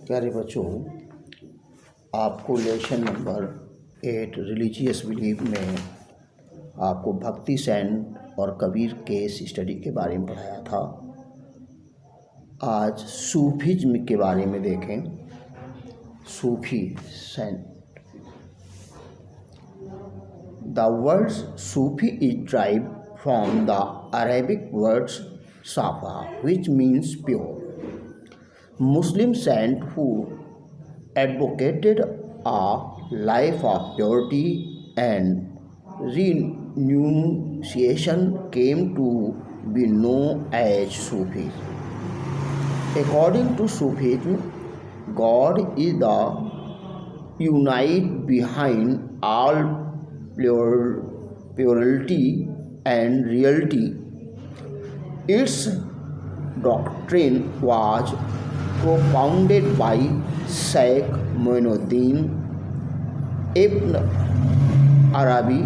प्यारे बच्चों, आपको लेसन नंबर 8 रिलीजियस बिलीफ में आपको भक्ति सेन और कबीर केस स्टडी के बारे में पढ़ाया था। आज सूफीज्म के बारे में देखें। Sufi saint. The word Sufi is derived from the Arabic words safa, which means pure. Muslim saint who advocated a life of purity and renunciation came to be known as Sufis. According to Sufism, God is the unite behind all purity and reality. Its doctrine was propounded by Sheikh Muinuddin Ibn Arabi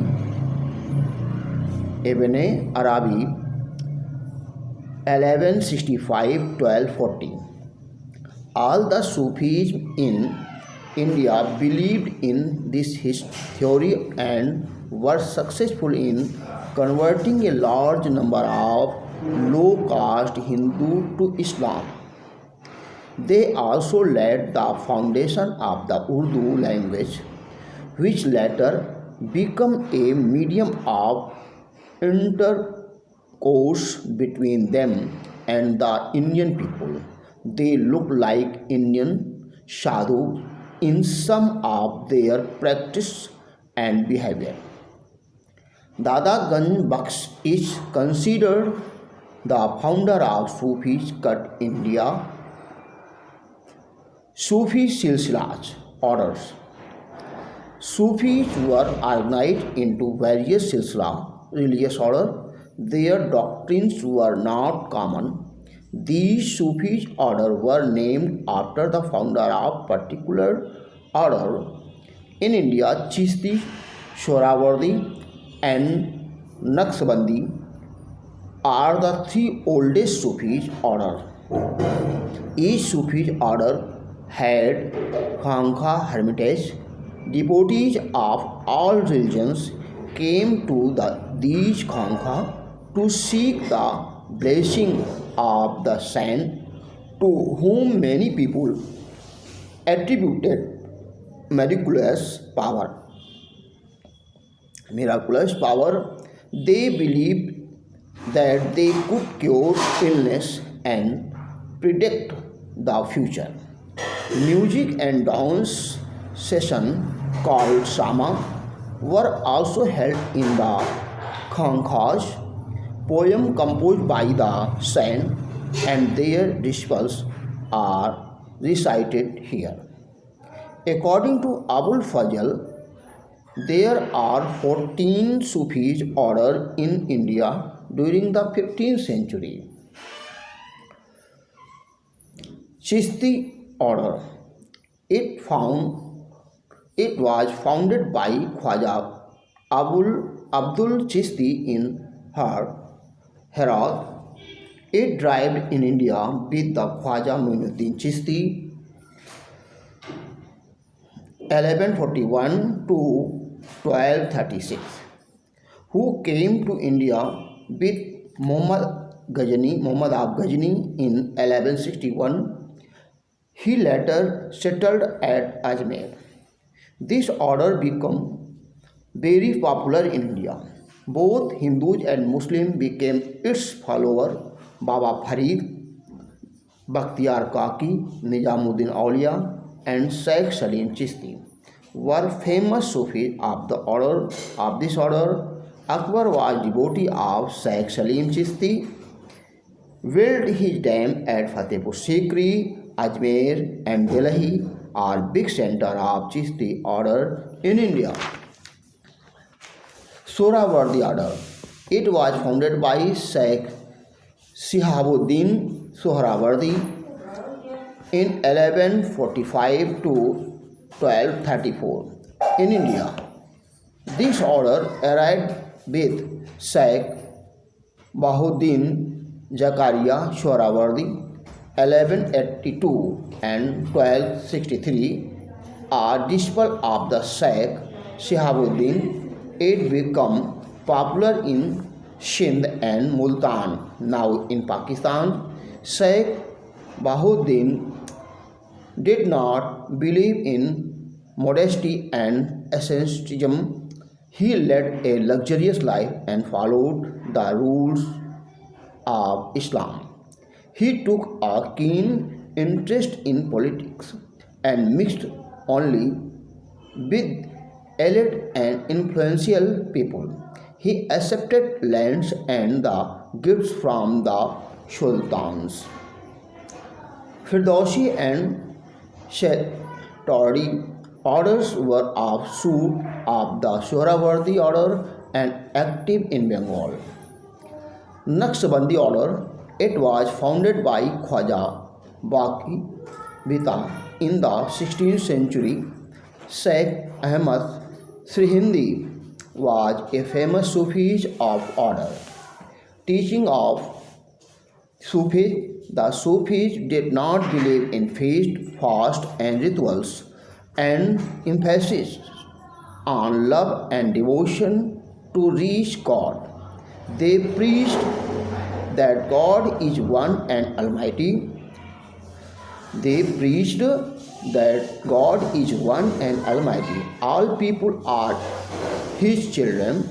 1165-1240. All the Sufis in India believed in this theory and were successful in converting a large number of low-caste Hindu to Islam. They also laid the foundation of the Urdu language, which later became a medium of intercourse between them and the Indian people. They looked like Indian sadhu in some of their practice and behavior. Dada Ganj Baksh is considered the founder of Sufi cut India. Sufi Silsilas orders. Sufis were organized into various silsila religious orders. Their doctrines were not common. These Sufi orders were named after the founder of particular order. In India, Chishti, Sohrawardi, and Naqshbandi are the three oldest Sufi orders. Each Sufi order had Khanqa hermitage. Devotees of all religions came to these Khanqa to seek the blessing of the saint, to whom many people attributed miraculous power. They believed that they could cure illness and predict the future. Music and dance sessions called Sama were also held in the Khanqas. Poems composed by the saint and their disciples are recited here. According to Abul Fazl, there are 14 Sufi orders in India during the 15th century. Chishti order. It was founded by Khwaja Abdul Chishti in Herat. It arrived in India with the Khwaja Muinuddin Chishti 1141 to 1236, who came to India with Muhammad Ghazni in 1161. He later settled at Ajmer. This order became very popular in India. Both Hindus and Muslims became its followers. Baba Farid, Bakhtiyar Kaki, Nizamuddin Aulia, and Sheikh Salim Chishti were famous Sufis of this order. Akbar was devotee of Sheikh Salim Chishti, built his dam at Fatehpur Sikri. Ajmer and Delhi are big center of Chishti order in India. Sohrawardi order. It was founded by Sheikh Shihabuddin Sohrawardi in 1145 to 1234 in India. This order arrived with Sheikh Bahuddin Zakaria Sohrawardi 1182 and 1263, a disciple of the Sheikh Shihabuddin. It became popular in Sindh and Multan, now in Pakistan. Sheikh Bahuddin did not believe in modesty and asceticism. He led a luxurious life and followed the rules of Islam. He took a keen interest in politics and mixed only with elite and influential people. He accepted lands and the gifts from the sultans. Firdausi and Shetari orders were offshoot of the Sohrawardi order and active in Bengal. Naqshbandi order, it was founded by Khwaja Baqi Bita in the 16th century. Sheikh Ahmad Srihindi was a famous Sufi of order. Teaching of Sufis, the Sufis did not believe in feast, fast, and rituals, and emphasis on love and devotion to reach God. They preached that God is one and almighty. They preached that God is one and almighty. All people are His children.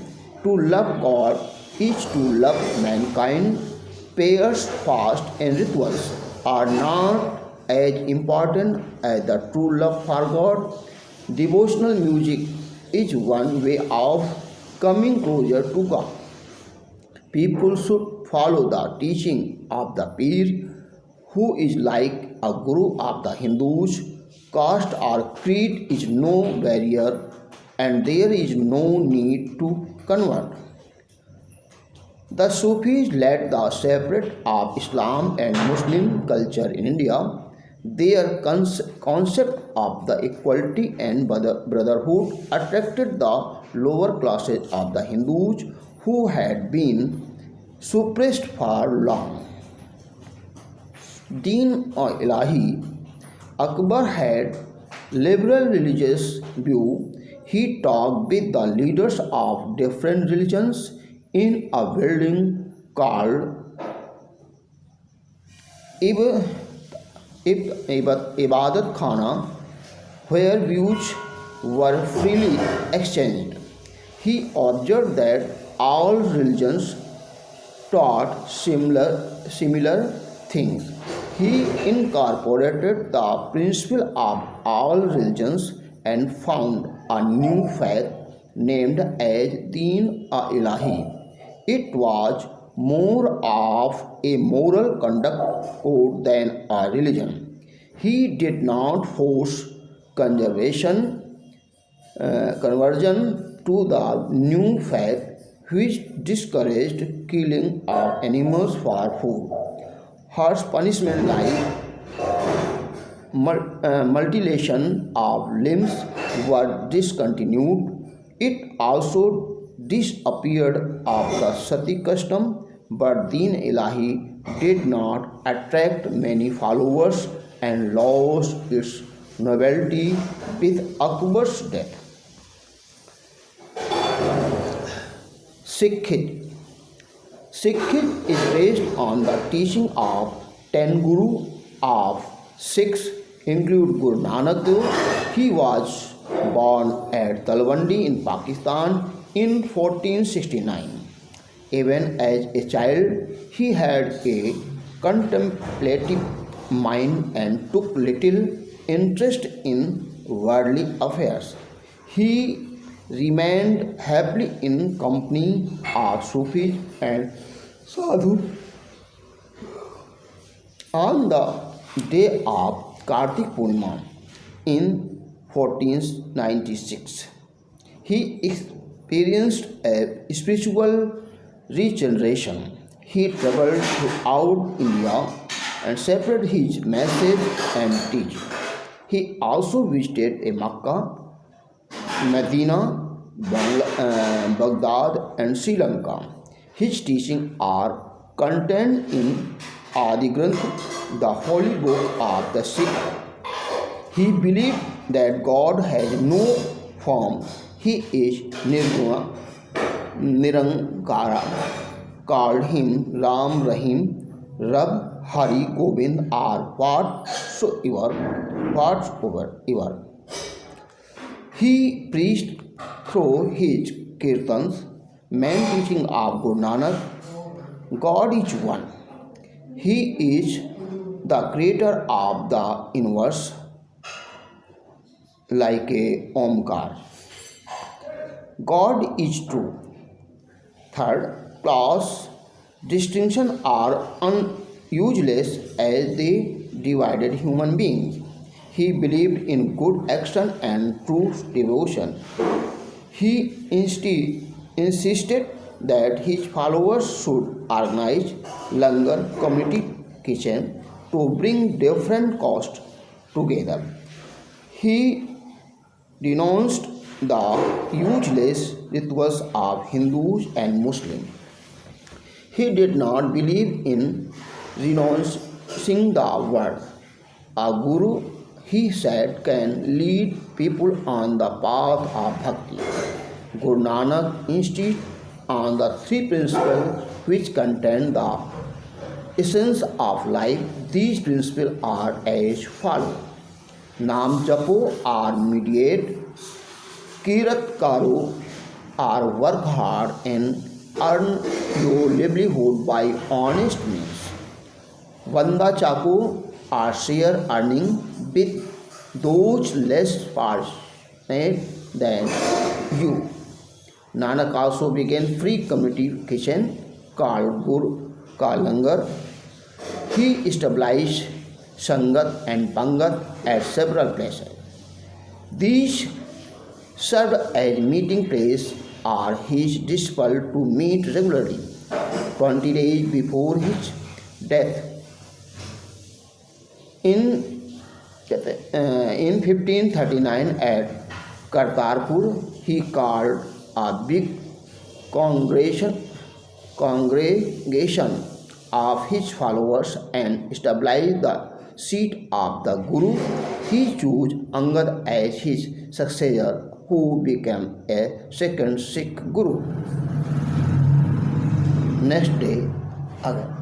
To love God is to love mankind. Prayers, fast, and rituals are not as important as the true love for God. Devotional music is one way of coming closer to God. People should follow the teaching of the Pir, who is like a guru of the Hindus. Caste or creed is no barrier, and there is no need to convert. The Sufis led the separate of Islam and Muslim culture in India. Their concept of the equality and brotherhood attracted the lower classes of the Hindus who had been suppressed for long. Deen-e-Ilahi, Akbar had liberal religious view. He talked with the leaders of different religions in a building called Ibadat Khana, where views were freely exchanged. He observed that all religions taught similar things. He incorporated the principle of all religions and found a new faith named as Deen-e-Ilahi. It was more of a moral conduct code than a religion. He did not force conversion to the new faith, which discouraged killing of animals for food. Harsh punishment like mutilation of limbs were discontinued. It also disappeared of the sati custom, but Deen-e-Ilahi did not attract many followers and lost its novelty with Akbar's death. Sikhism. Sikhism is based on the teaching of 10 Guru of Sikhs, include Guru Nanak Dev. He was born at Talwandi in Pakistan in 1469. Even as a child, he had a contemplative mind and took little interest in worldly affairs. He remained happily in company of Sufis and Sadhu. On the day of Kartik Purnima in 1496, he experienced a spiritual regeneration. He traveled throughout India and spread his message and teaching. He also visited Makkah, Medina, Baghdad, and Sri Lanka. His teachings are contained in Adi Granth, the holy book of the Sikh. He believed that God has no form. He is Nirguna, Nirankara. Called him Ram, Rahim, Rab, Hari, Gobind, or whatsoever. He preached through his kirtans, main teaching of Guru Nanak. God is one. He is the creator of the universe, like a Omkar. God is true. Third class distinction are useless as they divided human beings. He believed in good action and true devotion. He insisted that his followers should organize langar community kitchen to bring different castes together. He denounced the useless rituals of Hindus and Muslims. He did not believe in renouncing the world. A guru, he said, can lead people on the path of bhakti. Guru Nanak insisted on the three principles which contain the essence of life. These principles are as follows: Naam japo or meditate, Kirat karo or work hard and earn your livelihood by honest means. Vanda Chaku or share earning with those less fortunate than you. Nanak also began free community kitchen called Gur Ka Langar. He established Sangat and Pangat at several places. These served as meeting place or his disciples to meet regularly. 20 days before his death, in 1539 at Kartarpur, he called a big congregation of his followers and established the seat of the Guru. He chose Angad as his successor, who became a second Sikh Guru. Next day, again.